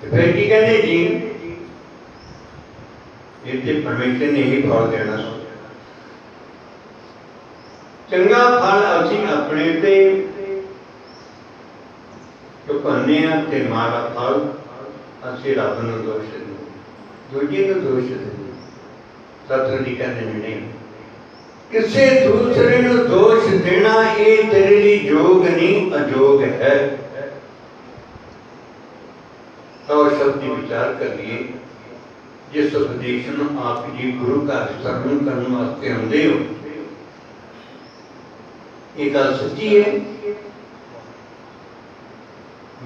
फिर की कहते जी इतने परमेश्वर ने ही फल देना चंगा फल असी अपने ते चुकाने ते माड़ा फल असी रब नूं दोष देंगे दूजे नूं दोष देंगे सतगुरु जी कहते नहीं किसी दूसरे नूं दोष देना ये तेरे लिए योग नहीं अयोग है। तो शब्द विचार कर लिए जिस उपदेश नूं आप जी गुरु घर सरवण करने वास्ते आउंदे हो ये गल सच्ची है।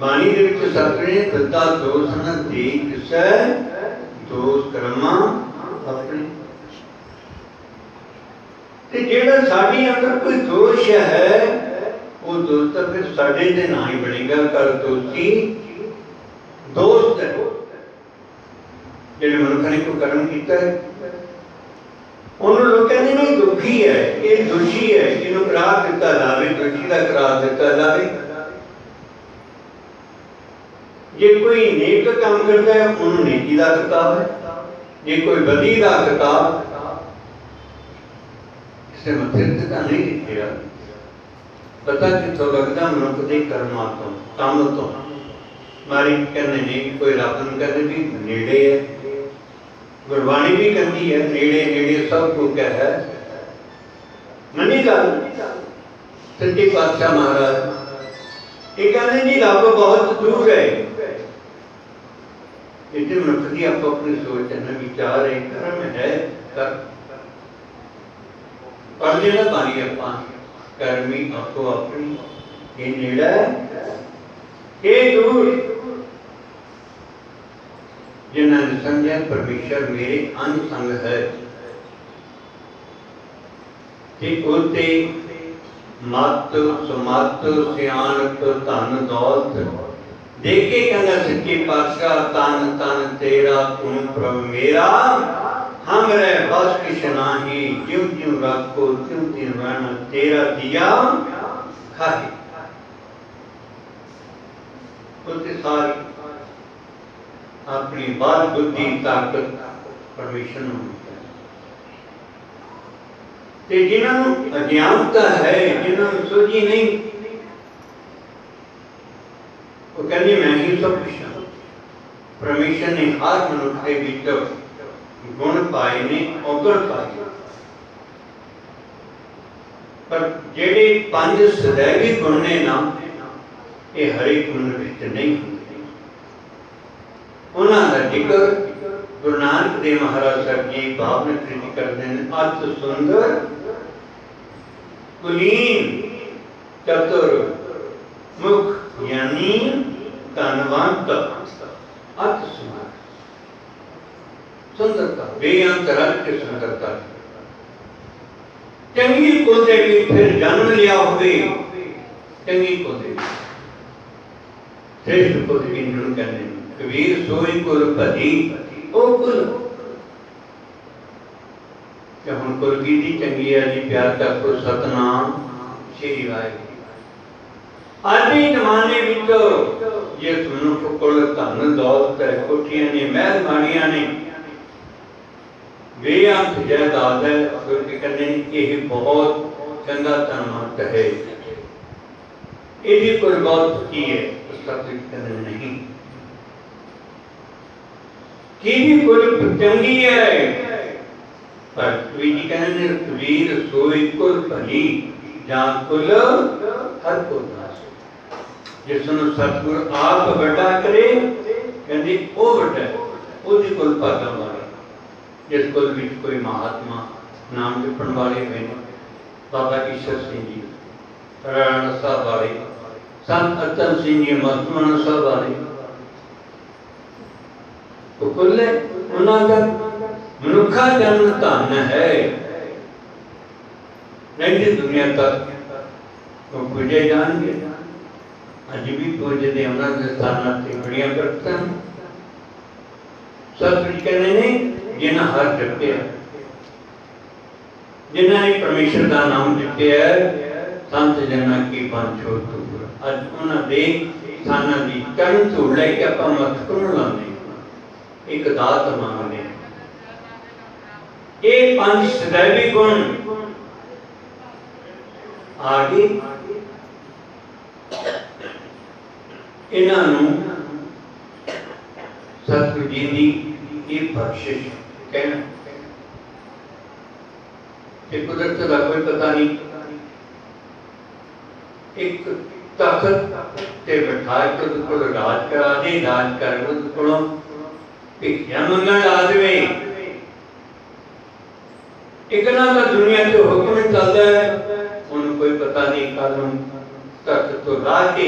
बाणी दे विच सतगुरु ने दत्ता दोष न दे किसै दोष कर्मा अपने ते जेड़ा साडी अंदर कोई दोष है वो दोष तो फिर साडे ते ना ही बनेगा कल दोषी दोस्त है जिन्हें मनुख ने कोई कर्म किया है उन्होंने लोग कहते नहीं दुखी है ये दोषी है इन्हों करार दिता जाए दोषी का करार दिता जाए। जे कोई नेक काम करता है उन्होंने नेकी का किताब है जे कोई बदी का किताब किसी मथे तो नहीं लिखेगा पता कितों लगता मनुख के कर्मां तो काम तो मारी कहने नहीं कोई रब नूं कहते भी नेड़े है गुरबाणी भी कहती है नेड़े नेड़े सब कुछ है मनी गल सच्चे पातशाह महाराज ये कहते जी रब बहुत दूर है इतने मनुख की आप अपनी सोच है ना विचार है कर्म है कर पढ़ लेना बानी अपा कर्मी आपको अपनी ये नेड़ा ये दूर जिन्होंने समझा परमेश्वर मेरे अनसंग है उते मत सुमत सियाणप धन दौलत देखे कहना सच्चे पातशाह तन तन तेरा तू प्रभु मेरा हम रह बस किश नाही ज्यों ज्यों रखो त्यों त्यों रहना तेरा दिया खाए उते सारी अपनी बाल बुद्धि ताकत परमेश्वर ते जिन्हों अज्ञानता है जिन्हों सोची नहीं वो कहते मैं ही सब कुछ हूं। परमेश्वर ने हर मनुष्य के भीतर गुण पाए ने औगण पाए पर जेडे पंज सदैवी गुण ने ना ये हरेक मनुष्य विच नहीं उन्होंने जिक्र गुरु नानक देव महाराज साहब जी भावना कृति करते हैं अत सुंदर कुलीन चतुर मुख ज्ञानी धनवंत अत सुंदर सुंदरता बेअंत रल के सुंदरता चंगी कुल देवी फिर जन्म लिया होवे चंगी कुल देवी श्रेष्ठ कुल देवी कहते हैं कबीर सोई कुल भजी ओ कुल क्या हम कुल की दी चंगी है जी प्यार करको सतनाम श्री वाहिगुरू। आज भी जमाने विच जिस मनुख कोल धन दौलत है कोठियां ने महल माड़ियां ने बेअंत जायदाद है क्योंकि कहते हैं यह बहुत चंगा धनवंत है यदि कोई बहुत की है उसका कहते नहीं की भी कुल चंगी है पर जी कहने कबीर सोई कुल भली जां कुल हर को दास जिसनु सतगुरु आप बड़ा करे कहंदी ओ बड़ा ओदी कुल भागा वाला जिस कुल विच कोई महात्मा नाम जपण वाले हैं बाबा ईश्वर सिंह जी राणा साहब वाले संत अतल सिंह जी मस्तमान साहब वाले कुल उन्होंने मनुखा जन्म धन है नहीं दुनिया तक तो पूजे जाएंगे अज भी पूजते उन्होंने स्थान से बड़िया बरकतां सतगुरु कहने ने जिन्हें हर जपया जिन्होंने परमेश्वर का नाम जपया संत जना की बांछो अज उन्होंने स्थाना की चरण धूड़ लेके आप मत्थ को लाने, एक दात मांगने। ये पंच सदैवी गुण आगे इन्हों सतगुरु जी की ये बख्शिश कहना। कुदरत का कोई पता नहीं, एक तखत ते बैठा के उसको राज करा दे, राज कर उसको भिखिया मंगन ला दे। इतना का दुनिया के हुक्म चलता है, उन्हें कोई पता नहीं कल तखत तो ला के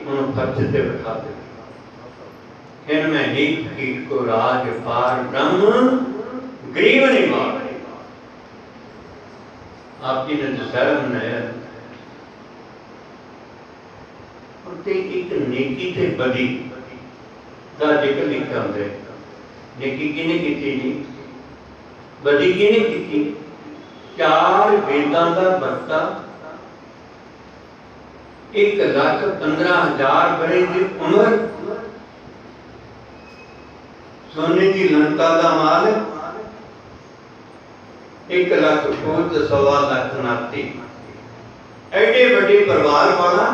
उन्हें फर्श से बैठा दे। इनमें नीत कीट को राज पार ब्रह्म गरीब निवार। आप जी ने दशहरा मनाया, एक नेकी ते बदी का जिक्र लिखा होता है। नेकी किने की जी, बदी किने की? 4 वेदां का बरता, 1,15,000 बड़े की उम्र, सोने की लंका का माल, 1,00,000 फूट 1.25 नाती, एडे बड़े परिवार वाला।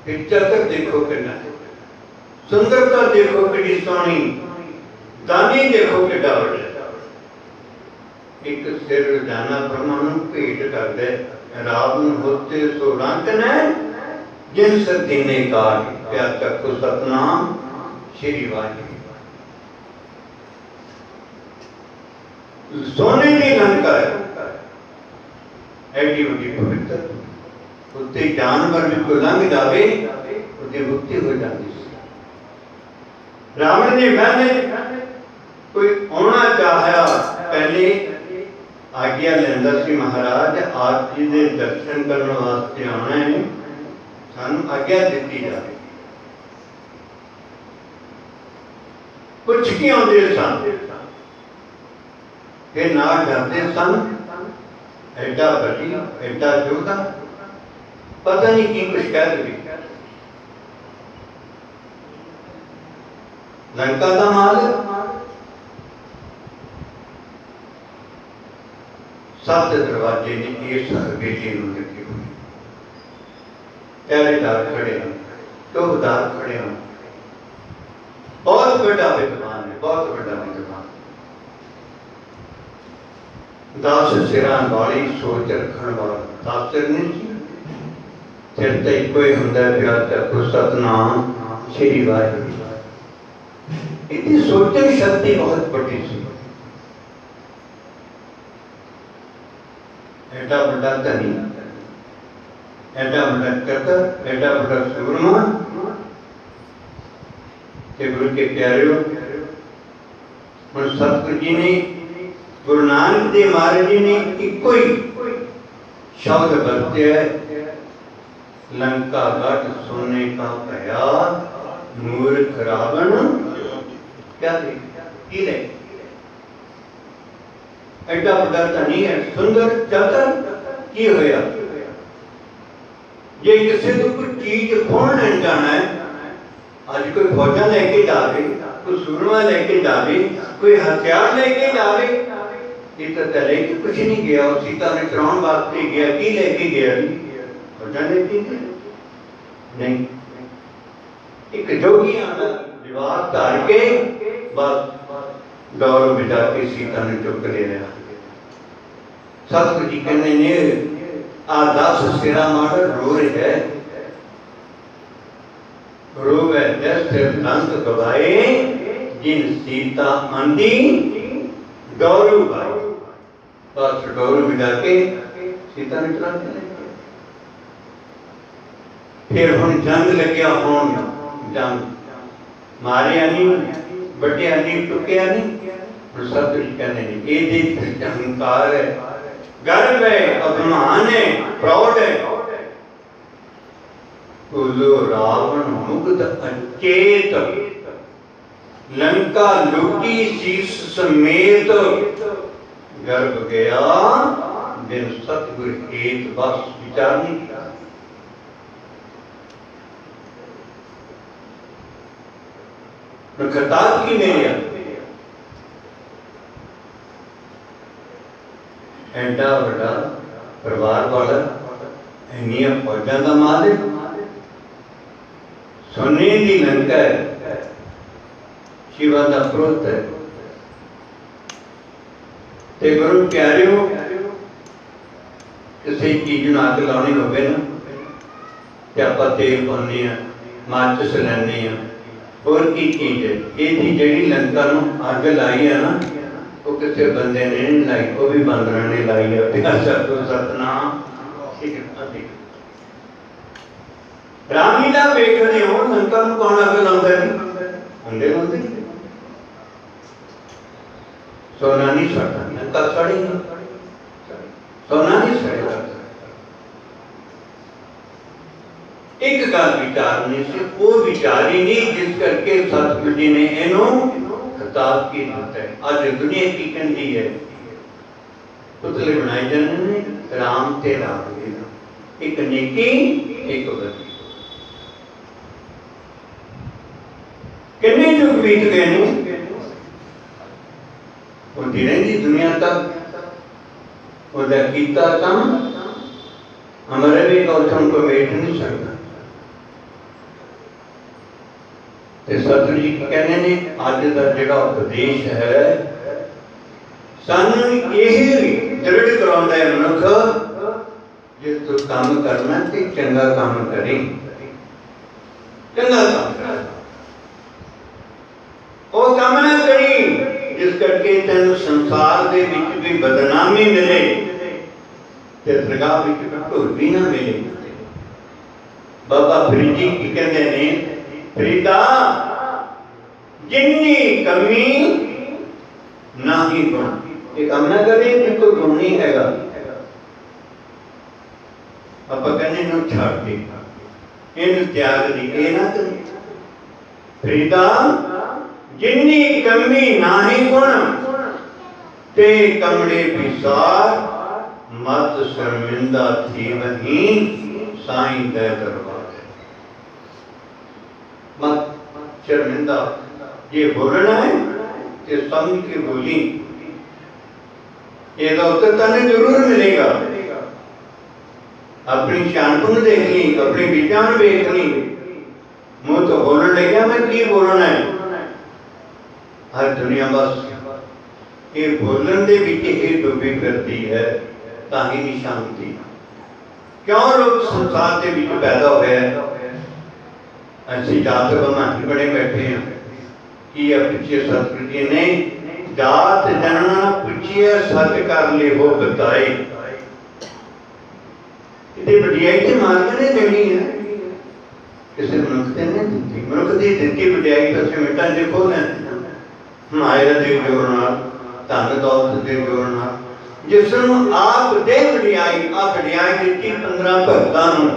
चक्कर देखो कितना, सुंदरता देखो कि सोनी, दानी देखो कि बड़ा। एक सिर जाना परमाणु भेंट कर दे, रात में होते सो रंग ने जिन सर दीने काट, क्या तक सतनाम श्री वाहिगुरू। सोने की लंका है, एडी बड़ी पवित्र, उत्ते जानवर भी कोई लंघ जावे उसकी मुक्ति हो जाती। रावण ने मैंने कोई आना चाहा, पहले आज्ञा लेंदा सी, महाराज आप जी के दर्शन करने वास्ते आना है, सानू आज्ञा दी जाए। कुछ की आते सन, फिर ना डरते सन, एडा बड़ी एडा जोधा, पता नहीं की कुछ कह दी। लंका का माल, 7 दरवाजे ने इस हवेली में लगे हुए, पहरेदार खड़े हैं, चौकीदार खड़े हैं। बहुत बड़ा विद्वान है, बहुत बड़ा विद्वान। 10 सिरां वाली सोच रखने वाला, 10 सिर नहीं सिर तो एक ही होंगे, प्यार सतनाम श्री वाहिगुरू। इतनी सोचने शक्ति बहुत बड़ी सी। एडा बड़ा धनी, एडा बड़ा कतर, एडा बड़ा सूरमा, गुरु के प्यारे हो। सतगुरु जी ने, गुरु नानक देव महाराज जी ने एक ही शब्द बरते है, लंका गढ़ सोने का भया, मूर्ख रावण क्या की ले। एडा बड़ा धनी है, सुंदर चतर, की होया? जे किसी को कोई चीज खोन जाना है, आज कोई फौजा लेके जावे, कोई सूरमा लेके जावे, कोई हथियार लेके जावे, ये तो चले कि कुछ नहीं गया। और सीता ने चुराने वास्ते गया, की लेके गया? फौजा लेके गया नहीं। एक जोगियां का विवाद धार के बस दौड़ बिठा के सीता ने चुक ले लिया। सतगुरु जी कहने ने आ 10 सिरा मार रो है, रोवे जैसे दंत गवाए, जिन सीता अंधी डोरू भाई। बस डोरू बिठा के सीता ने चला दिया। फिर हम जंग लग्या होन, जंग मारिया नहीं, बटिया नहीं, टुकिया नहीं। सतगुरु कहने नहीं, ये देख अहंकार है, गर्व है, अभिमान है, प्राउड है। रावण मुग्ध अचेत, लंका लूटी शीश समेत, गर्भ गया बिन सतगुरु हेत। बस विचार नहीं किया। खिताब की मिलिया एडा बड़ा परिवार वाला इन्नियां फौजां का मालिक सोने की लंका है शिवा का पुत्र है ते गुरु प्यारियों किसी चीज में अग लानी होवे ना ते आपां तेल पाउने आ माचिस लैने आ और की चीज है ये थी जिहड़ी लंका नूं अग लाई है ना वो किसी बंदे ने नहीं लाई वो भी बंदरां ने लाई है सतगुर सतनाम रामलीला वेखदे हो लंका नूं कौन अग लाउंदा है बंदे लाउंदे सोना नहीं सड़ता लंका सड़ेगी सोना नहीं सड़ेगा एक गल विचारनी से वो विचार ही नहीं जिस करके सतगुरु जी ने इन्हों खिताब की दिता है। आज दुनिया की कहती है पुतले बनाए जाने ने राम ते रावण एक नेकी एक बदी कितने युग बीत गए ने होती रही दुनिया तक उनका कीता काम हमारे भी कौशल को मेट नहीं सकता सतगुरु जी कहने ने अज का जो उपदेश है सानू यही दृढ़ कराउंदा है मनुख जिस तू काम करना ते चंगा काम करी चंगा काम कर वो काम ना करी जिस करके तेन संसार दे विच भी बदनामी मिले ते दरगाह विच ढोल भी ना मिले। बाबा फरीद जी की कहते ने फरीदा जिन्नी कमी ना ही गुण एक काम ना करे जिनको गुण नहीं हैगा आप कहने नु छाड़ दे इन त्याग दी ये ना करे फरीदा जिन्नी कमी ना ही गुण ते कमड़े विसार मत शर्मिंदा थी वही साईं दे दरबार मत शर्मिंदा ये बोलना है कि समझ के बोली ये तो उत्तर तने जरूर मिलेगा। अपनी शानपुन देख ली अपनी विचार देख ली मुंह तो बोलने लग गया मैं की बोलना है हर दुनिया बस ये बोलन दे विच ही डूबी करती है ताही नहीं शांति क्यों लोग संसार के विच पैदा होए ऐसी जात बमाटी बड़े बैठे हैं कि अब पिछले सतगुरु जी ने जात जनना पूछिए सच कर ले हो बताए इतनी वडियाई तो मालिक ने देनी है किसी मनुख ने नहीं दी मनुख की दी वडियाई तो सिमटा देखो ना माया के जोर नाल धन दौलत के जोर नाल जिसनों आप दे वडियाई आ वडियाई दी 15 भगतां नूं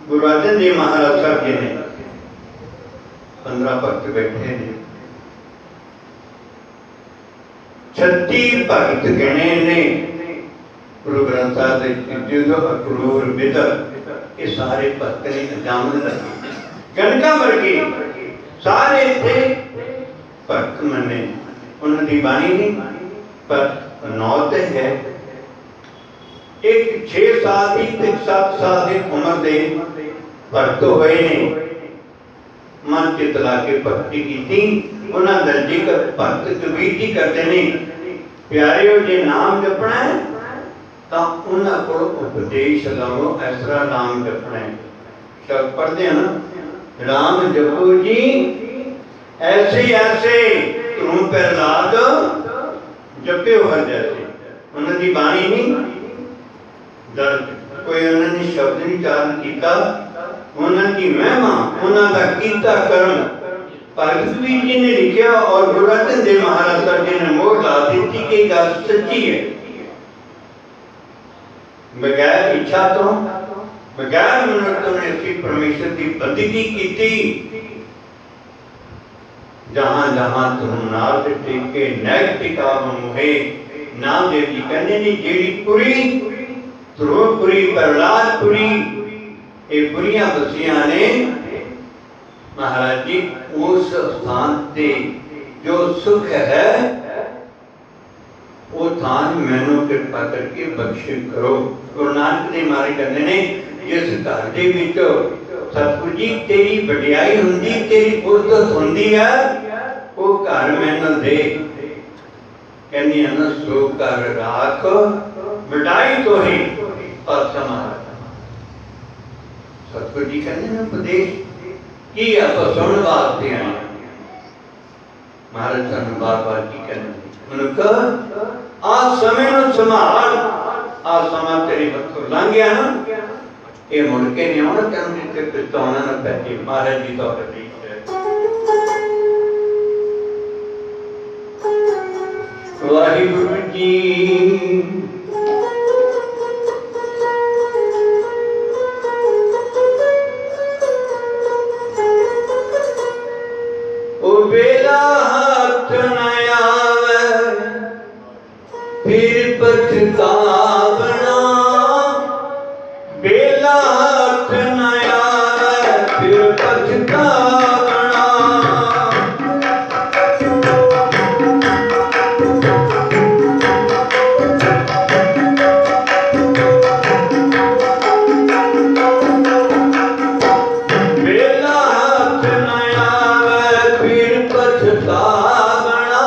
गुरु अर्जन देव महाराज साहब जी ने 15 भक्त बैठे ने 36 भक्त गिने ने गुरु ग्रंथ साहब के जो अक्रूर बिदर ये सारे भक्त ने अंजाम लगे गणका वर्गे सारे थे भक्त मने उन्होंने बाणी नहीं पर नौत है एक 6 साल की 7 साल की उम्र दे भक्त होए ने मन चित ला के भक्ति की उन्हें दर्जी कर भक्त कबीर जी करते नहीं प्यारे जे नाम जपना है तो उन्हें को उपदेश लाओ ऐसा नाम जपना है शब्द पढ़ते हैं ना राम जपो जी ऐसे ऐसे तुम प्रहलाद जपे हर जैसे उन्होंने बाणी नहीं दर्द कोई उन्होंने शब्द नहीं चारण किया उन्होंने महिमा उन्होंने कीता कर्म भगत कबीर जी ने लिखा और गुरु अर्जन देव महाराज साहब जी ने मोहर ला दी कि गल सच्ची है बगैर इच्छा तो बगैर मनुष्य ने श्री परमेश्वर की बंदगी की जहां जहां तुम नाल टेके नैक टिका मोहे नाम देव जी कहने ने जेड़ी पूरी ध्रुवपुरी प्रहलादपुरी ये बुरियां बसियां ने महाराज जी उस स्थान से जो सुख है वो थान मैनू कृपा करके बख्शिश करो। गुरु नानक देव महाराज कहते ने जिस घर दे विच सतगुरु जी तेरी वडियाई हुंदी तेरी उर्दत हुंदी है वो घर मैनू दे। कहनी है ना सो घर राख वडाई तो ही और समाज। सतगुरु जी कहते हैं उपदेश की आप सुन वास्ते आए। महाराज सानू बार बार की कहते मनुख आ समय नूं संभाल आ समा तेरे हथों लंघ गया ना ये मुड़ के नहीं आना तेन जिथे पछताना ना पै। महाराज जी का उपदेश है। वाहिगुरु जी बेला हाथ न आवे फिर पछतावना। बेला हाथ न आवे फिर पछतावना। बेला हाथ न आवे फिर पछतावना।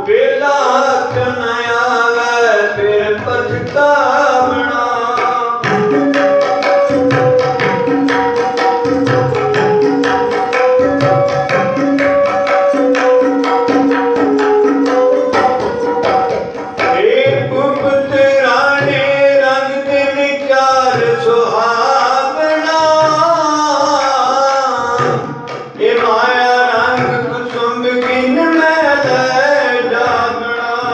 बेला हाथ न आवे फिर पछतावना। एक गुप्त राणे रंग दे विचार सुहावना। ये माया रंग कुसुम किन मैल जागना।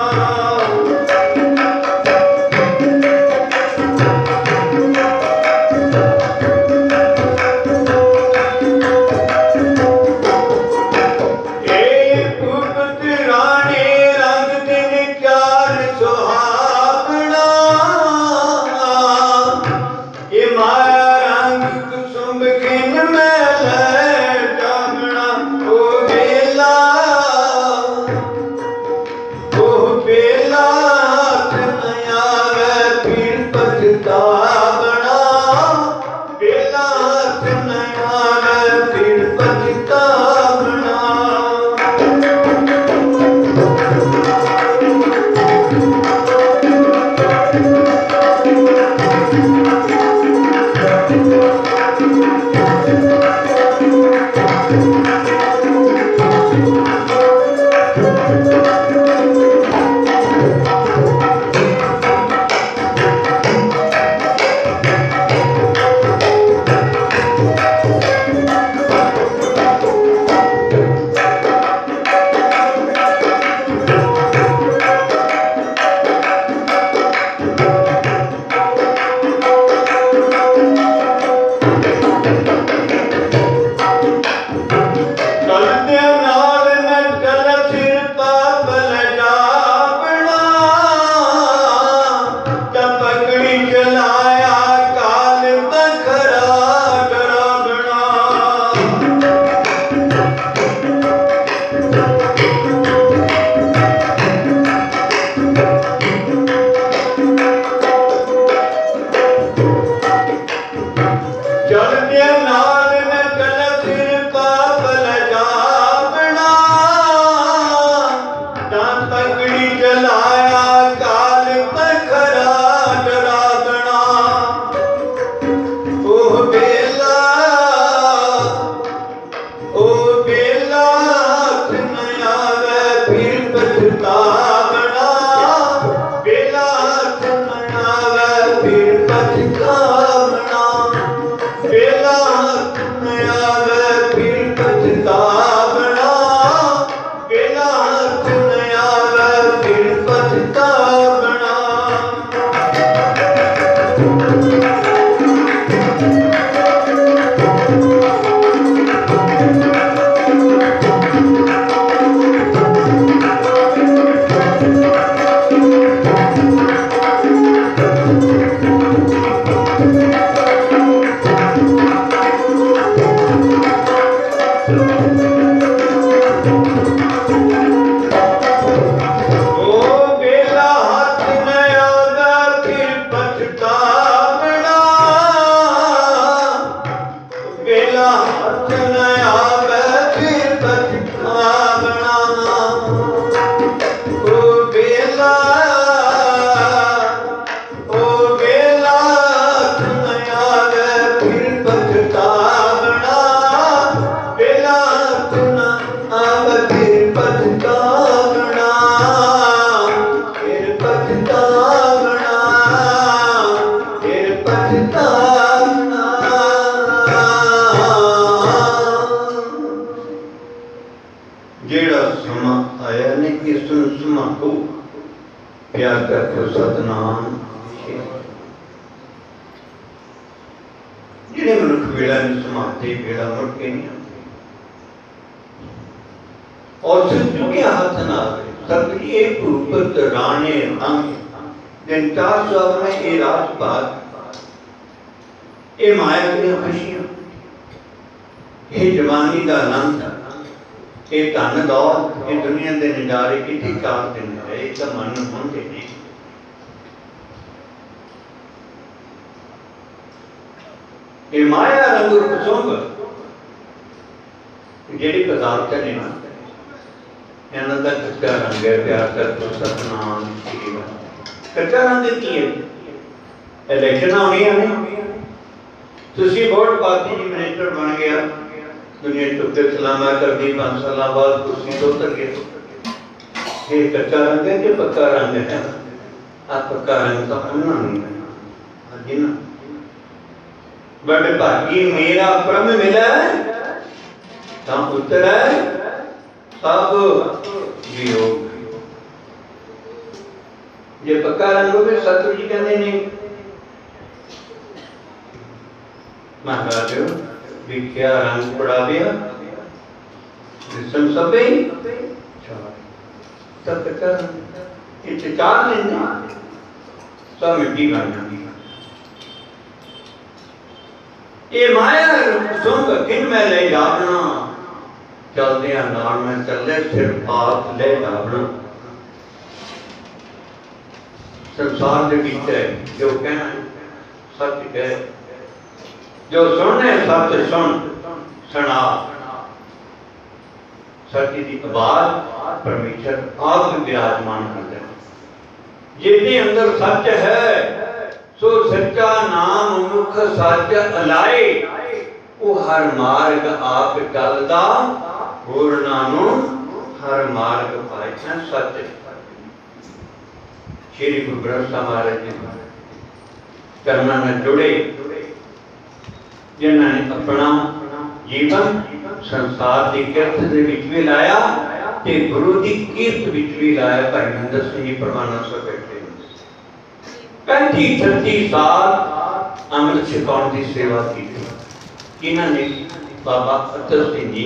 एक गुप्त राणे रंग दे विचार सुहावना। ये माया रंग कुसुम किन मैल जागना। ओ बेला हाथ न आवे फिर पछतावना। बेला हाथ न आवे फिर पछतावना। प्यार करके सतनाम जिन्हें मनुख वेला नहीं समाते वेला मुड़ के नहीं आते और सिर्फ चुके हाथ ना सबकी एक रूपत राणे अंग दिन 400 में ये राजपात ये माया की खुशियां ये जवानी का आनंद ये धन दौलत ये दुनिया के नजारे कितने 4 दिन है एक मन होंगे नहीं ये माया रंग रूप सोंग जेडी पदार्थ ने ना इन्हां दा कच्चा रंग है प्यार कर तो सतनाम श्री कच्चा रंग की है इलेक्शन होनी है तुसी वोट पाती जी मिनिस्टर बन गया दुनिया चुपके सलामा कर दी 5 साल बाद कुर्सी तो उतर गया ये कच्चा रंग है कि पक्का रंग है आप पक्का रंग तो अन्ना नहीं है जी ना बड़े भागी मेरा ब्रह्म मिला तो उतर है सब वियोग ये पक्का रंग हो गया सतगुरु जी कहते नहीं महाराज विख्या रंग पड़ाविया विषम सबे सब कच्चा रंग ये चार लेने सब मिट्टी बन जाती ये माया सुंग किन में ले जाना चलते नाल में चले सिर पात ले जाना संसार के बीच है जो कहना सच कह जो सुनने सच सुन सुना सच की आवाज परमेश्वर आप विराजमान करते जिसके अंदर सच है सो सच्चा नाम मुख सच अलाए वो हर मार्ग आप चलदा होर नानो हर मार्ग पाए सच श्री गुरु ग्रंथ साहिब महाराज जी करना में जुड़े जिन्होंने अपना जीवन संसार की किरत दे विच भी लाया ते गुरु की कीर्त विच भी लाया भाई नंद सिंह जी परवाना सब बैठे 35-36 साल अमृत छकाउण की सेवा की इन्होंने बाबा अतर सिंह जी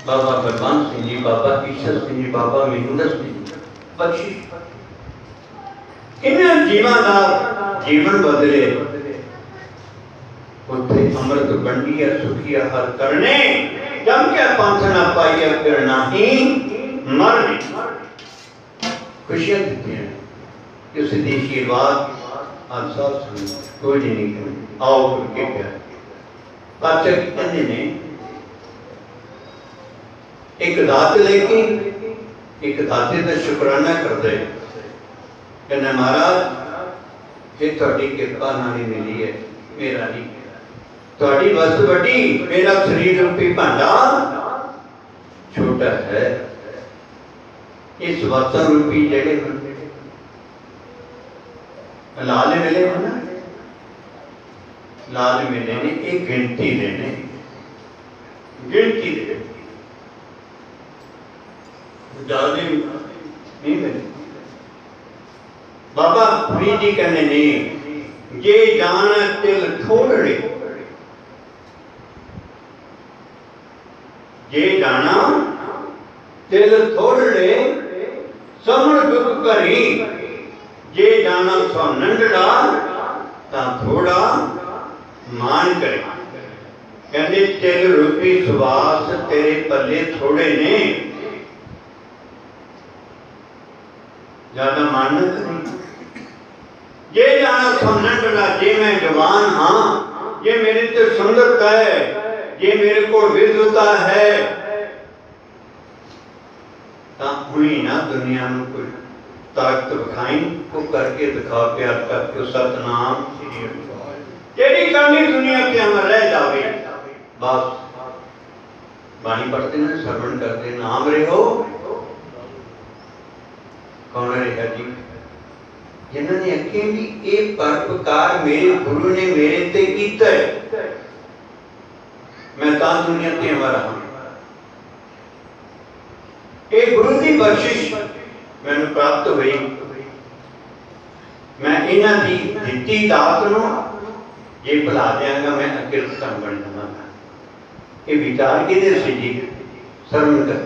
बाबा बलवंत सिंह जी बाबा ईश्वर सिंह जी बाबा महेंद्र सिंह जी बख्शी इन्हें जीवन का जीवन बदले उत्थे अमृत बंडिया सुखिया हर करने जम के पंथ ना पाइया फिर नाही मरने खुशियां देती हैं किसी दी आशीर्वाद आज सब कोई नहीं करें आओ करके क्या पाचक कहते ने एक दात लेके एक दाते का शुकराना करते कहना महाराज ये थोड़ी कृपा नाल मिली है मेरा नहीं थोड़ी वस्त बड़ी मेरा शरीर रूपी भांडा छोटा है इस वस्तन रूपी जड़े लाल मिले हैं ना लाल मिले ने एक गिनती लेने गिनती दे ज्यादा नहीं मिले बाबा फरीद जी कहने नहीं जे जान तिल थोड़े जे जाना तिल थोड़े समण दुख करी जे जाना सो नंडड़ा ता थोड़ा मान करे कहते तिल रूपी सुवास तेरे पल्ले थोड़े ने ज्यादा मानत नहीं जे जाना सो नंडड़ा जे मैं जवान हाँ ये मेरी तो संगत है जे मेरे को विद्वता है तो हुई ना दुनिया में कोई ताकत दिखाई वो करके दिखा प्यार करके सतनाम श्री अकाल तेरी करनी दुनिया के अमर रह जावे बस बाणी पढ़ते हैं श्रवण करते नाम रे हो कौन रहेगा जी जिन्होंने अखे भी एक परोपकार मेरे गुरु ने मेरे ते कीता है मैं ता दुनिया ते अमर हाँ एक गुरु की बख्शिश मैंने प्राप्त हुई मैं इन्हां दी दित्ती दात नूं ये भुला देंगा मैं अकिरत काम बन जावांगा ये विचार किहदे सी जी सरवण कर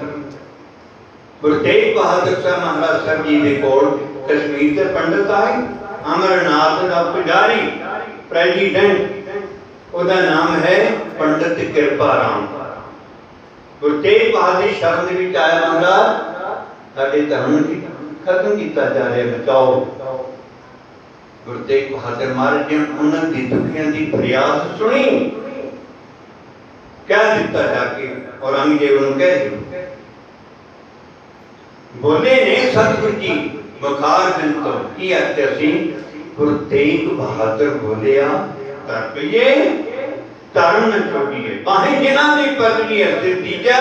गुरु तेग बहादुर साहब महाराज साहब जी दे कोल कश्मीर के पंडित आए अमरनाथ का पुजारी प्रेसिडेंट ओदा नाम है पंडित कृपा राम गुरु तेग बहादुर शरण दे विच आया महाराज साडे धर्म की खत्म किया जा रहा बचाओ गुरु तेग बहादुर महाराज ने उन्होंने दी दुखियां दी फरियाद सुनी क्या दिता जाके औरंगजेब ने कह दिया बोले ने सतगुरु जी मुखार दिन तो की अत्यासी गुरु तेग बहादुर बोलिया तरपये धर्म न छोड़िए बाहें जिन्हां दी पगड़ी है सिर दीजा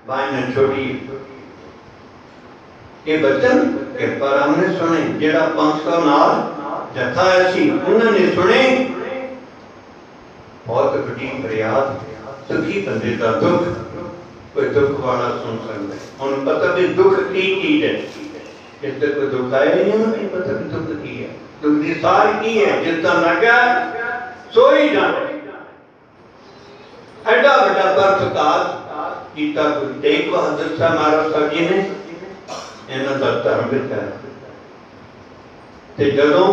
बाहें न छोड़िए ये बचन कृपा राम ने सुने जेड़ा 500 नाल जथा ऐसी उन्होंने सुने बहुत बड़ी फरियाद दुखी बंदे का दुख कोई दुख वाला सुन सकता है उन्हें पता भी दुख की चीज है जिस तक कोई दुख आया नहीं उन्हें पता भी दुख की है दुख की सार की है जितना लगा सोई जाने एडा बड़ा बरकतार कीता गुरु तेग बहादुर साहब महाराज साहब जी ने इन्हां दा धर्म बिचारा ते जदों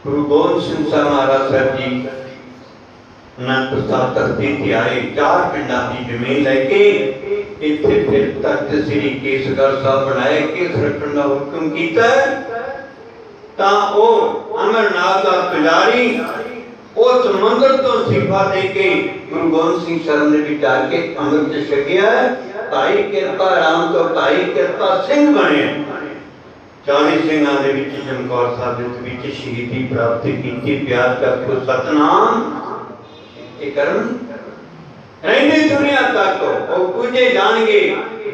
गुरु गोबिंद सिंह साहब महाराज साहब जी अनंदपुर धरती ते आए 4 पिंडां दी जमीन लेके इत्थे फिर तख्त श्री केसगढ़ साहब बनाए केस रखण दा हुक्म कीता तां ओ अमरनाथ दा पुजारी उस मंदिर तो सिफा दे के गुरु गोबिंद सिंह शरण दे विच आके अमृत छकिया भाई कृपा राम तो भाई कृपा सिंह बने 40 सिंहां दे विच चमकौर साहब दे विच शहीदी प्राप्त कीती प्यार करके सतनाम ये कर्म रहने दुनिया तक वो पूजे जाणगे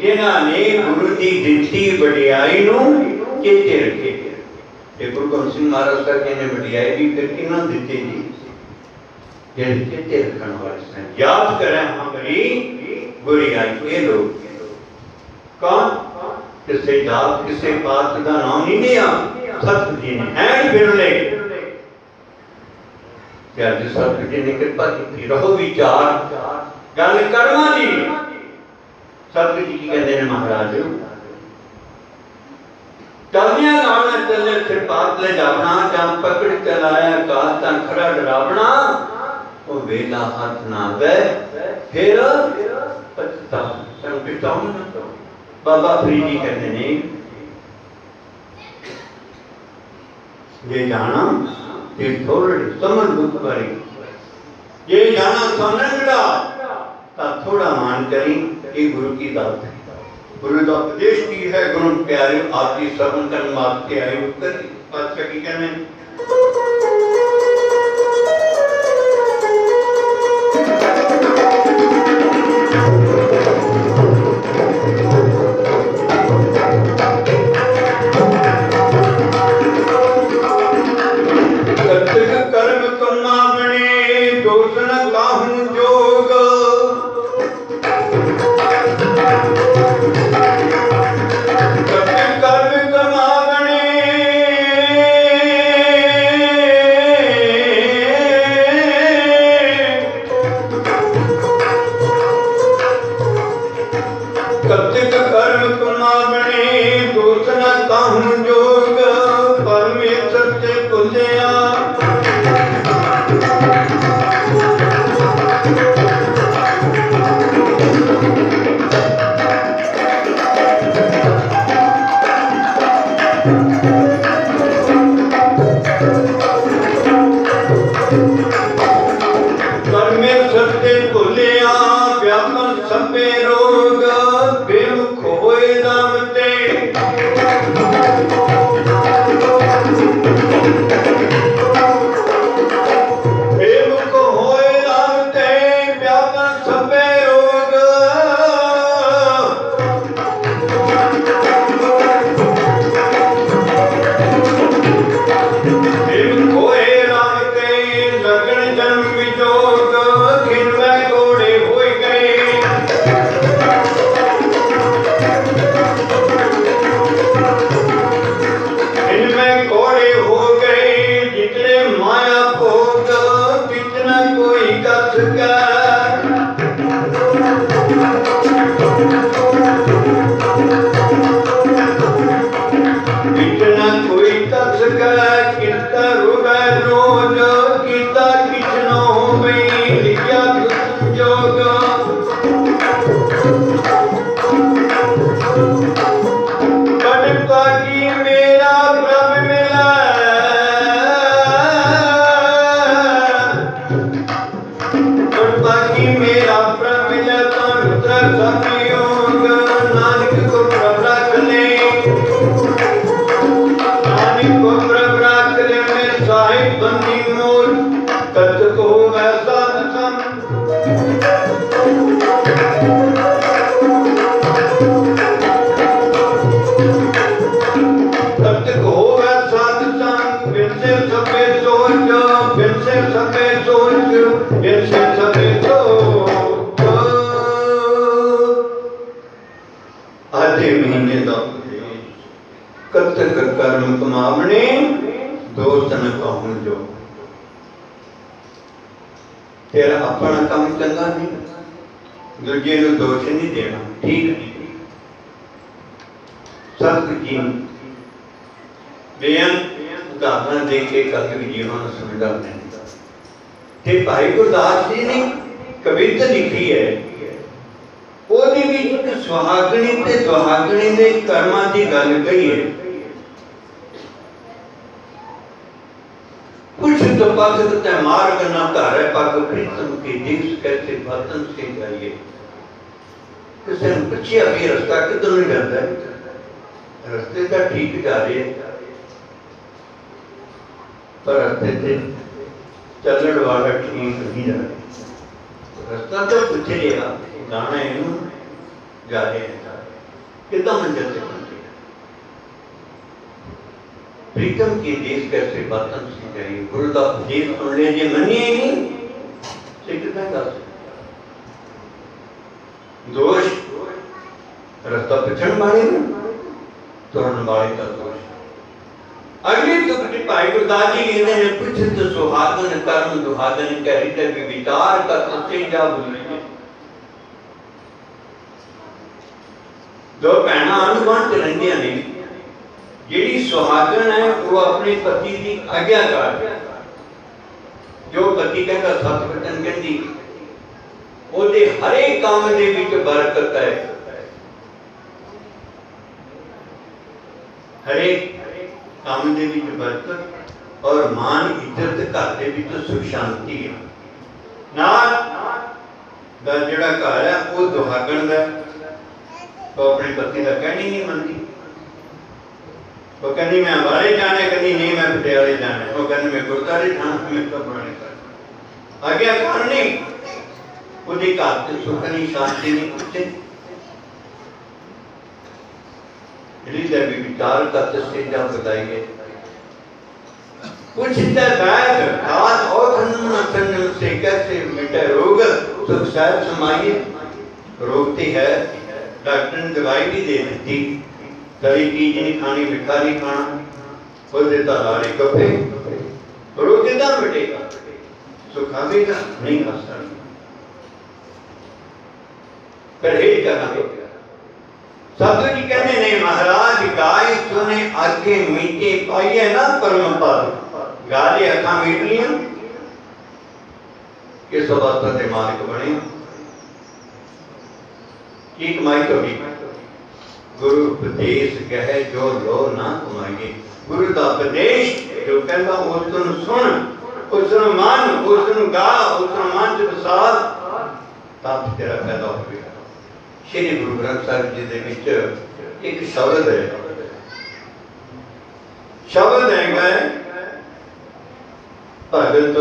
जिन्हां ने गुरु दी दित्ती वडियाई नूं चेते रखे ये गुरु गोबिंद सिंह महाराज साहब जी ने वडियाई भी फिर किन्हां दित्ती जी जे चेते रखण वाले हैं याद करें हमारी बुराई ये लोग कौन किसे जात किसे बात का नाम नहीं लिया सत जी ने हैं बिरले क्या जिस सत जी ने कृपा की रहो विचार गल करना जी सत जी की कहते हैं महाराज चलदियां गाना चले फिर पात ले जावना जहां पकड़ चलाया का ता खड़ा डरावना वो वेला हाथ ना दे फिर पछताओ बाबा फरीद जी कहते हैं ये जाना ये थोड़ी समझ दुख भरी ये जाना समझना ता थोड़ा मान करी ये गुरु की दात है गुरु का उपदेश की है गुरु प्यारे आपकी श्रवण करने मात्र आए उत्तर बादशाह की कहने भुले भुलिया व्यापन सबे रोग बेमुख होए दामते बेमुख होए दामते व्यापन सबे रोग बेमुख होए दामते लगन जन्म विजोग खिलवे घोड़े होए गए इनमें घोड़े हो गए जितने माया भोग कितना कोई कस कितना कोई कस कितना रुगा रोज किता किचनो में लिया संजोग कटका की मेरा प्रभ मिला कटका की मेरा प्रभ मिला तो रुद्र संयोग नानक को प्रभ रख ले नानक को प्रभ रख ले में साहिब बंदी मोल कत को वैसा सम तब तक होगा साथ संग फिर से सबे सोच फिर से सबे सोच फिर से सबे सोच आधे महीने का कब तक कर्म कमावने दोस्त न कहूं जो तेरा अपना काम चंगा नहीं दूजे ਨੂੰ दोष नहीं देना ठीक नहीं सब जी बेअन उदाहरण दे के कभी जीवन समझा नहीं ते भाई गुरदास जी ने कविता लिखी है ਉਹਦੇ ਵਿੱਚ ਸੁਹਾਗਣੀ ਤੇ ਦੁਹਾਗਣੀ ਦੇ ਕਰਮਾਂ ਦੀ ਗੱਲ ਕਹੀ ਹੈ कुछ तो पग ते मार्ग न धारे पग प्रीतम की दिस कैसे वतन से जाइए किसी ने पूछा भी रास्ता किधर नहीं जाता है रास्ते का ठीक जा रहे हैं पर रास्ते से चलने वाला ठीक नहीं जा रहा रास्ता तो पूछ लिया जाना है जा रहे हैं कितना मंजिल से प्रीतम की देश कैसे वतन से जाइए गुरु का उपदेश सुन ले जे मनिए नहीं से कितना कर दोष रास्ता पिछड़ वाले तुरन वाले का दोष अगली तुकड़ी भाई गुरदास जी कहते हैं पुछत सुहागन कर्म दुहागन करी ते विचार का सच्चे जा बोलिए दो भैणा अनबन च रहिंदियां ने ਜਿਹੜੀ ਸੁਹਾਗਣ ਹੈ ਉਹ ਆਪਣੇ ਪਤੀ ਦੀ ਆਗਿਆਕਾਰ ਜੋ ਪਤੀ ਕਹਿੰਦਾ ਸਤ ਵਚਨ ਕਹਿੰਦੀ ਉਹਦੇ ਹਰੇਕ ਕੰਮ ਦੇ ਵਿੱਚ ਬਰਕਤ ਹੈ ਹਰੇਕ ਕੰਮ ਦੇ ਵਿੱਚ ਬਰਕਤ ਔਰ ਮਾਨ ਇੱਜ਼ਤ ਘਰ ਦੇ ਵਿੱਚ ਸੁਖ ਸ਼ਾਂਤੀ ਹੈ ਨਾਲ ਦਾ ਜਿਹੜਾ ਘਰ ਹੈ ਉਹ ਦੁਹਾਗਣ ਦਾ ਉਹ ਆਪਣੇ ਪਤੀ ਦਾ ਕਹਿਣੀ नहीं ਮੰਨਦੀ वो कहनी मैं हमारे जाने कहनी नहीं मैं पटियाले जाने वो कहनी मैं गुरुद्वारे जाना मैं तो पुराने कर आज्ञा कार नहीं उदी घर ते सुख नहीं शांति नहीं कुछ हृदय में विचार का तस्वीर बताइए कुछ बैठ हाथ और खनन से कैसे मिटे रोग सुख शायद समाइए रोकती है डॉक्टर ने दवाई भी दे दी तली चीज नहीं खानी मिठा नहीं खाना बोल देता लारे कपे रोग कितना मिटेगा सुखा भी ना नहीं खा सकता पर यही करना साधु जी कहते नहीं महाराज गाय सुने आगे मीठे पाइए ना परम पद गाले अखा मीट लिया किस अवस्था के मालिक बने की कमाई तो भी गुरु उपदेश कहे जो लो ना कमाइए गुरु का उपदेश जो कहता उसको सुन उसको मान उसको गा उसको मन च बसा ताप तेरा पैदा होगा। श्री गुरु ग्रंथ साहिब जी दे विच एक शब्द है, शब्द है भगत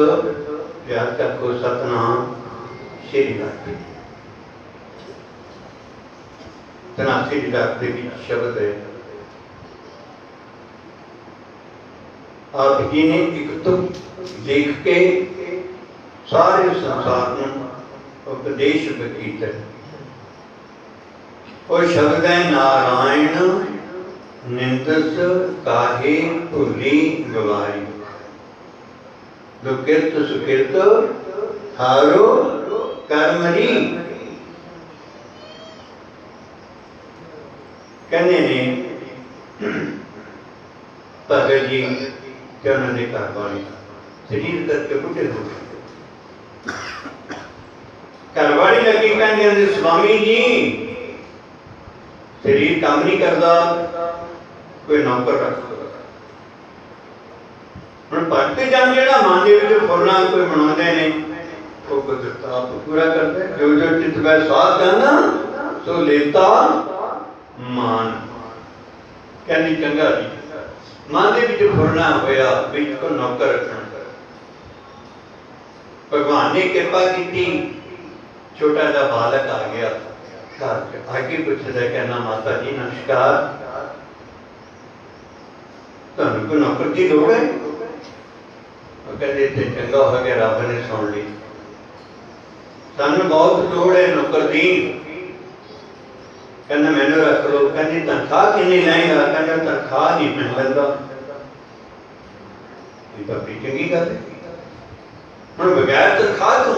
व्याख्या को सतनाम श्री राम तनासी के शब्द है। आप जी ने एक तुक लिख के सारे संसार में उपदेश किया। और शब्द है नारायण निंदस काहे भुली गवारी, दुकिरत सुकिरत हारो कर्मरी। कहने ने भगत जी के उन्होंने घर वाली शरीर करके बुढ़े हो गए। घर वाली लगी कहने स्वामी जी शरीर काम नहीं करता, कोई नौकर रख दो। हम भगत जन जो मन के फुलना कोई मनाते हैं वो कुदरत आप पूरा करते। जो जो चित वह स्वाद करना सो लेता मान। कहनी चंगा जी मन के फुरना होया को नौकर रखना। भगवान ने कृपा की, छोटा सा बालक आ गया घर, आगे पूछता कहना माता जी नमस्कार, तुहानू कोई नौकर की लोड़ है? कहते इतने चंगा हो गया रब ने सुन ली, सानू बहुत लोड़ है नौकर की। कहना मैनू रख लो। कहनी तनख्वाह कितनी लेगा? कहना तनख्वाह नहीं मैं लगा। ये तो बड़ी चंगी गल है। हम बगैर तनख्वाह तो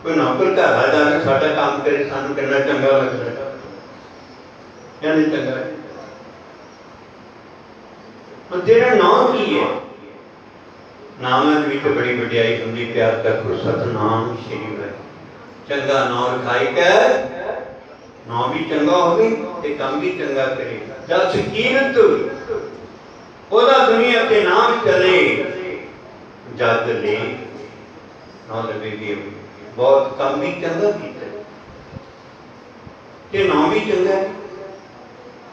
कोई नौकर घर आ जाके साडा काम करे, सानू कितना चंगा लगता है। कहनी चंगा है। तो तेरा नाम की है? नाम भी तो बड़ी वड्याई होंगी, प्यार कर सतनाम श्री वाहिगुरू। चंगा नाम रखाई कर, नाम भी चंगा होगी ते काम भी चंगा करेगा। जस कीरत ओदा दुनिया के नाम चले, जग ले ना लवेगी। बहुत काम भी चंगा कीता ते नाम भी चंगा है,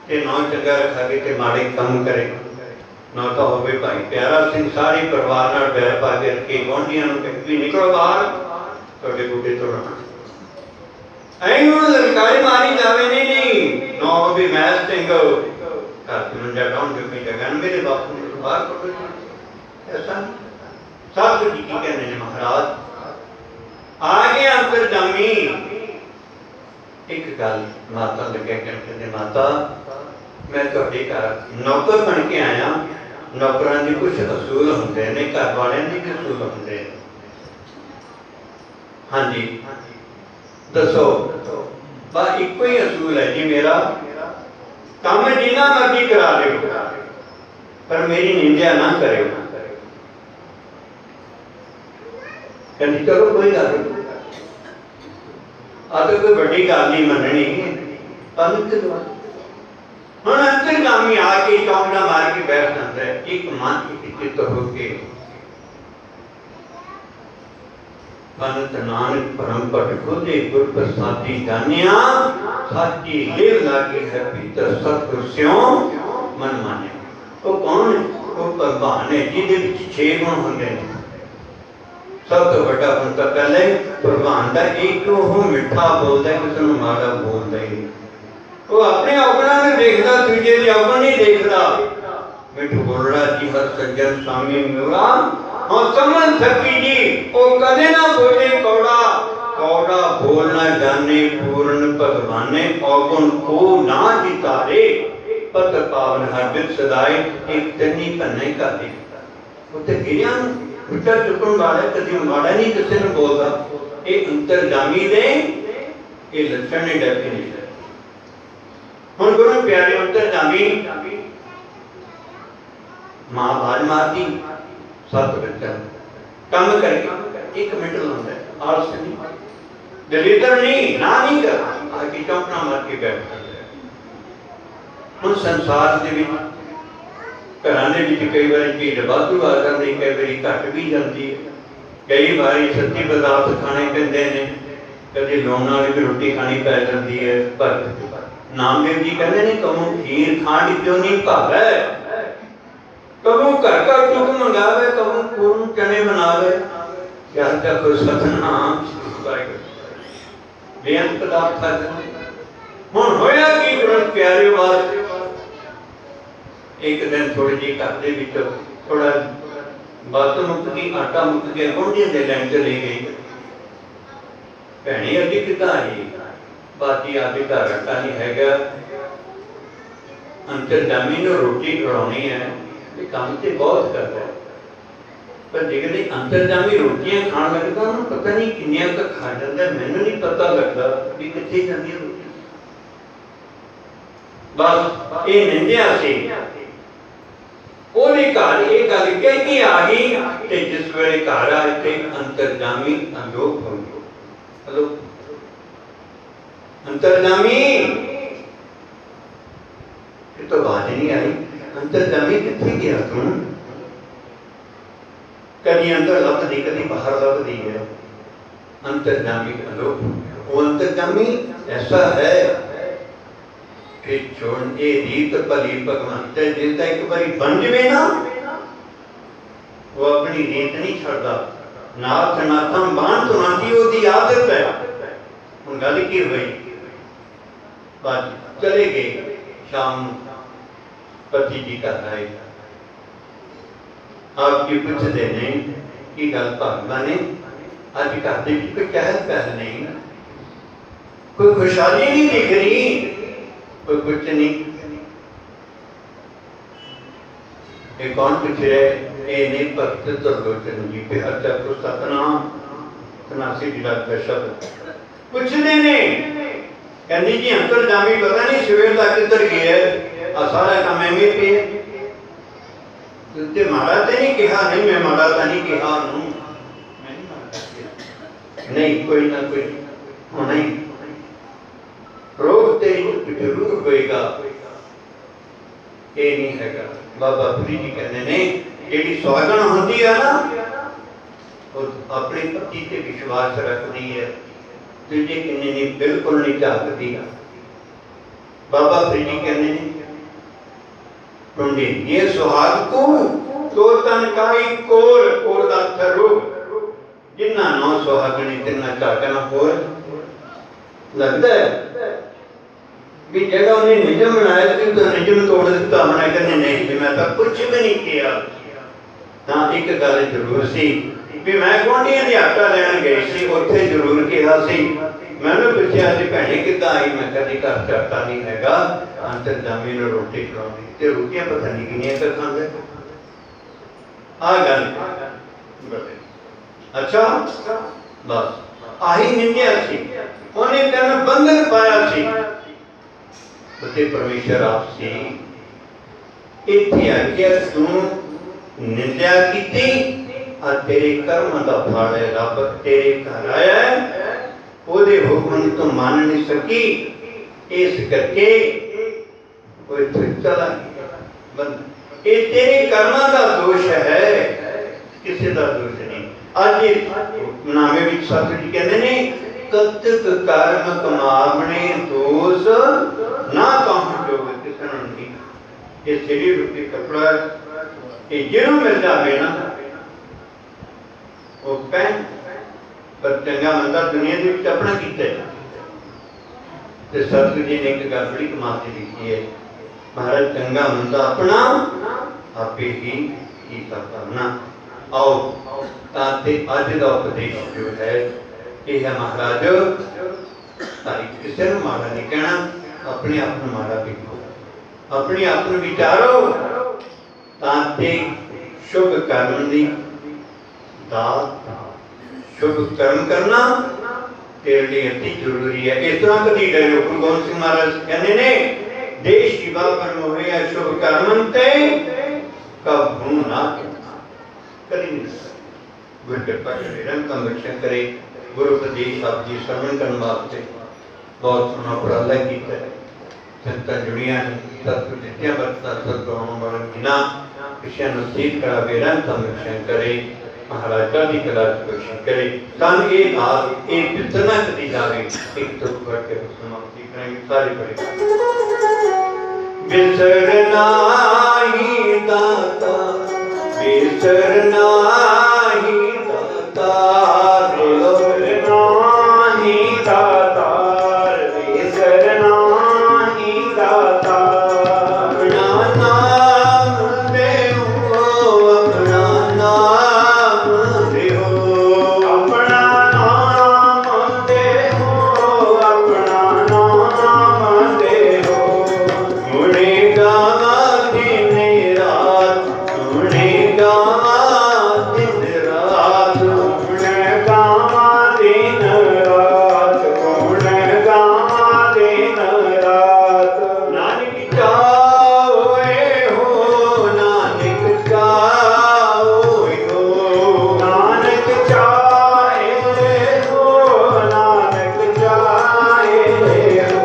ते नाम चंगा रखागे ते माड़े काम करे ना तो होवे भाई प्यारा सिंह सारी परिवार नाल बैर पा के रखे गोंडियां नूं भी निकलो बाहर तुहाडे बूटे तो रहना ललकारी मारी जावे नहीं नौ भी मैच सिंह मंजा डाउन जो जगह मेरे बापू ने बाहर करो। ऐसा सब कुछ की कहने ने महाराज आ गया अंतरजामी। एक गल माता लगे कहते माता मैं तुहाडे घर नौकर बन के आया, नौकरां दे कुछ असूल हुंदे ने, घर वालियां दे भी असूल हुंदे। हाँ जी दसो? बस इको ही असूल है जी मेरा, काम जिन्ना मर्जी करा लो पर मेरी निंदा ना करे। कहती चलो कोई गल नहीं, तो कोई बड़ी गल नहीं मननी। हम अंतरगामी आके चौंकड़ा मार के बैठ जाता है, एक मन की चित्त होके पंत नानक परम पट खोजे गुर प्रसादी जानिया, साची लेव लागी है भीतर सतगुर स्यों मन मानिया। वो कौन है? वो भगवान है जिहदे विच 6 गुण होंदे ने। सब तो बड़ा गुण तो पहले भगवान का एक वो मिठा बोलता है, किसी को माड़ा बोलता ही नहीं। वो अपने औगुणा में देखता, दूजे की औगुण नहीं देखता। मिठू बोल रहा जी हर सज्जन स्वामी मेरा और समन थकी जी ओ कदे ना बोले कौड़ा, कौड़ा बोलना जाने पूर्ण भगवाने औगुण को ना जितारे। पत पावन हर बित सदाए एक तनी भन्ने का दे। उत्ते गिरियां उच्चा चुकन वाले कदी माड़ा नहीं किसी ने बोलता। ये अंतरगामी दे ये लक्षण ने डेफिनेशन। हुण गुरु प्यारे अंतरगामी मां बाज मारती सत बच्चा काम करके 1 मिनट लाता है, आलस नहीं, दलीदर नहीं, ना नहीं कर आके चौंकना मार के बैठ जाता है। हुण संसार दे विच घरां दे विच कई बार भीड़ वाधू आ जाती, कई बार घट भी जाती है, कई बार सच्ची पदार्थ खाने पैंदे ने, कभी लूण वाली भी रोटी खानी पै जाती है। पर नामदेव जी कहते ने कबू खीर खांड क्यों नहीं भावे, कबू घर का टुक मंगावे, कबू पूर्ण चने बनावे, क्या तक सतनाम बेअंत पदार्थ खा जाते। हुण होया की गुरु प्यारे बात, एक दिन थोड़ी जी घर दे विच थोड़ा बत मुक गई, आटा मुक गया, गुंढियां दे लैन चली गई। भैणी अगे किदा आई, बाकी आके घर आटा नहीं हैगा, अंतरजामी नूं रोटी खिलाउणी है, काम तो बहुत करता है, पर जे अंतरजामी रोटियां खाण लगदा उन्हें पता नहीं किन्नियां क खा जाता, मैनूं नहीं पता लगता भी कित्थे जांदी रोटी। बस ये निंदिया सी, ओहदे घर ये गल कहती आ गई कि जिस वेले घर आए थे अंतरजामी अलोप हो गए। हेलो अंतरजामी, ये तो बात नहीं आई, अंतरजामी कित्थे गया तू? कभी अंदर लभदी कभी बाहर लभदी है, अंतरजामी अलोप। वो अंतरजामी ऐसा है कि छोड़ ये रीत भली भगवंत है, जिसका एक बारी बन जाए ना वो अपनी रीत नहीं छड़ता। नाथ नाथम बाण तो नाती ओदी आदत है। हुण गल की हुई, बात चले गए, शाम पति जी घर आए, आपकी पूछते ने की गल भागवा ने अज घर के कोई चहल पहल नहीं, कोई खुशहाली नहीं दिख रही, कोई कुछ नहीं। ये कौन पूछ रहे? ये नहीं भक्त त्रिलोचन जी के हत्या को सतनाम तनासी जिला शब्द पूछते ने, कहती जी अंतरजामी पता नहीं सवेर का किधर गया, सारा काम एवं पे तुझे मारा तो नहीं कहा, नहीं मैं मारा तो नहीं कहा, नहीं कोई ना कोई होना ही, रोग तेरी जरूर होएगा, ये नहीं है। बाबा बुरी जी कहते ने जी सुहागण होती है ना वो अपने पति से विश्वास रखती है, तुझे किन्ने नहीं बिल्कुल नहीं झाकती। बाबा बुरी जी कहते ने ढूंढे ये सुहाग को तो तन काई कोर कोर दा थरू, जिन्ना नौ सुहागणी तिन्ना झाकना कोर लगता है भी जगह उन्हें निजम बनाया थी तो निजम तोड़ दिता होना, कहने नहीं मैं तो कुछ भी नहीं किया। हाँ एक गल जरूर सी भी मैं गुआंढियां दी आटा लैन गई सी, उत्थे जरूर कहा सी, मैंने पूछा सी भैणे किद्दां आई, मैं कदी घर च आटा नहीं हैगा, अंतरजामी नूं रोटी खिलाउणी ते रोटियां पता नहीं किन्नियां क खांदे। आ गल अच्छा बस आही निंदिया सी, उन्हें तेन बंधन पाया सी, ते परमेश्वर आप सी इत्थे आके तू निंदा कीती और तेरे कर्म का फल है, रब तेरे घर आया है, ओदे हुक्म तो मान नहीं सकी, इस करके कोई चला बंद। ये तेरे कर्म का दोष है, किसी का दोष नहीं। आज नामे विच सतगुरु जी कहते ने कतक कर्म कमावने दोष ना कहूं जोग किसन नहीं। ये शरीर रूपी कपड़ा ये जिन्हों मिल जाए ना वो पहन, पर चंगा मंदा दुनिया के विच अपना कीता है। ते सतगुरु जी ने एक गल बड़ी कमाल की लिखी है, महाराज चंगा मंदा अपना आपे ही करना। आओ ताते अज का उपदेश जो है ये है महाराज किसी को माड़ा नहीं कहना, अपने आप को माड़ा देखो, अपने आप को विचारो ताते शुभ कर्म दी दात, शुभ कर्म करना तेरे लिए अति जरूरी है। इस तरह कभी डरो। गुरु गोबिंद सिंह महाराज कहते ने देश शिवा पर मोहे शुभ कर्म ते कब भूं ना कभी नहीं। गुरु कृपा करे, रंग का रक्षण करे। गुरु उपदेश आप जी श्रवण करने वास्ते बहुत सोना उपराला किया है। संतां जुड़ियां ने सतगुर जितनियां बरकतां सतगुरु वाला बिना किसी नसीब करा बेरंग का रक्षण करे। महाराज चढ़ती कला बख्शिश करे सन ये नाल ये बिसरना कदी जावे एक तो करके समाप्ति करेंगे सारे पढ़े बिसरना ही दाता बिसरना ही दाता बिसरना ही दाता बिसरना ही दाता अपना नाम दे अपना नाम दे अपना नाम दे अपना नाम दे मुने गावा दिन रात मुने गावा दिन रात मुने गावा दिन रात मुने गावा दिन रात नानक चाओए हो नानक चाओए हो नानक चाहे हो नानक चाहे हो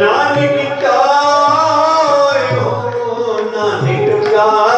नानक चाहे हो नानक चाहे